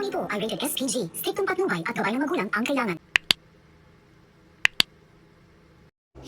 ito ay rated SPG. Striktong patnubay at gabay ng magulang ang kailangan.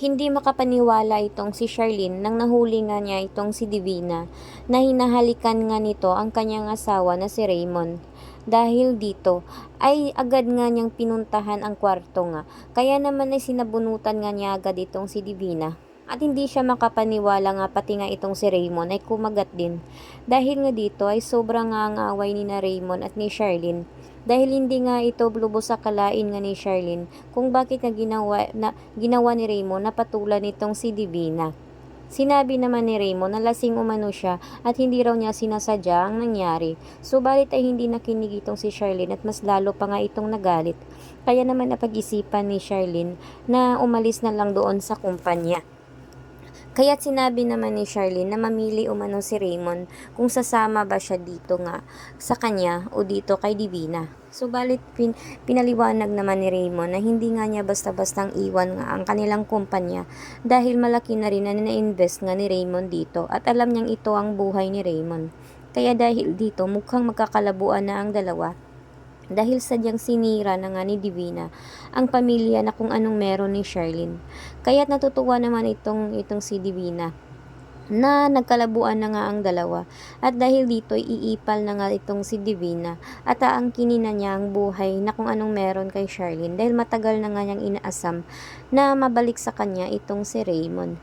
Hindi makapaniwala itong si Charlene nang nahuli nga niya itong si Divina na hinahalikan nga nito ang kanyang asawa na si Raymond. Dahil dito ay agad nga niyang pinuntahan ang kwarto nga. Kaya naman ay sinabunutan nga niya agad itong si Divina. At hindi siya makapaniwala nga pati nga itong si Raymond ay kumagat din. Dahil nga dito ay sobrang nga ang away ni na Raymond at ni Charlene. Dahil hindi nga ito lubos sa kalain nga ni Charlene kung bakit nga ginawa ni Raymond na patulan nitong si Divina. Sinabi naman ni Raymond na lasing umano siya at hindi raw niya sinasadya ang nangyari. Subalit ay hindi nakinig itong si Charlene at mas lalo pa nga itong nagalit. Kaya naman napag-isipan ni Charlene na umalis na lang doon sa kumpanya. Kaya't sinabi naman ni Charlene na mamili umano si Raymond kung sasama ba siya dito nga sa kanya o dito kay Divina. Subalit pinaliwanag naman ni Raymond na hindi nga niya basta-bastang iwan nga ang kanilang kumpanya dahil malaki na rin na na-invest nga ni Raymond dito at alam niyang ito ang buhay ni Raymond. Kaya dahil dito mukhang magkakalabuan na ang dalawa. Dahil sadyang sinira na nga ni Divina ang pamilya na kung anong meron ni Charlene. Kaya't natutuwa naman itong si Divina na nagkalabuan na nga ang dalawa. At dahil dito iipal na nga itong si Divina at aangkinin na niya ang buhay na kung anong meron kay Charlene dahil matagal na nga niyang inaasam na mabalik sa kanya itong si Raymond.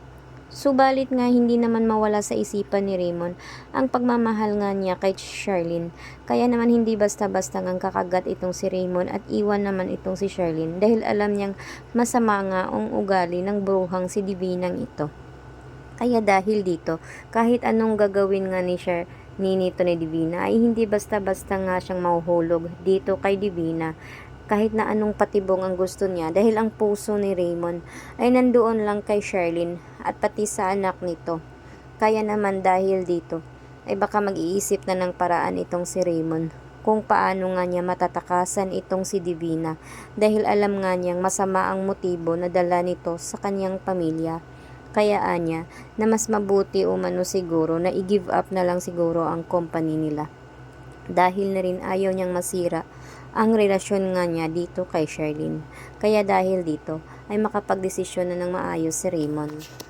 Subalit nga hindi naman mawala sa isipan ni Raymond ang pagmamahal nga niya kay Charlene. Kaya naman hindi basta-basta ngang kakagat itong si Raymond at iwan naman itong si Charlene dahil alam niyang masama nga ang ugali ng bruhang si Divinang ito. Kaya dahil dito, kahit anong gagawin nga ni nito ni Divina ay hindi basta-basta nga siyang mahuhulog dito kay Divina. Kahit na anong patibong ang gusto niya dahil ang puso ni Raymond ay nandoon lang kay Charlene at pati sa anak nito. Kaya naman dahil dito ay baka mag-iisip na ng paraan itong si Raymond kung paano nga niya matatakasan itong si Divina dahil alam nga niyang masama ang motibo na dala nito sa kanyang pamilya. Kaya anya na mas mabuti umano siguro na i-give up na lang siguro ang company nila. Dahil na rin ayaw niyang masira ang relasyon nga niya dito kay Charlene. Kaya dahil dito ay makapagdesisyon na ng maayos si Raymond.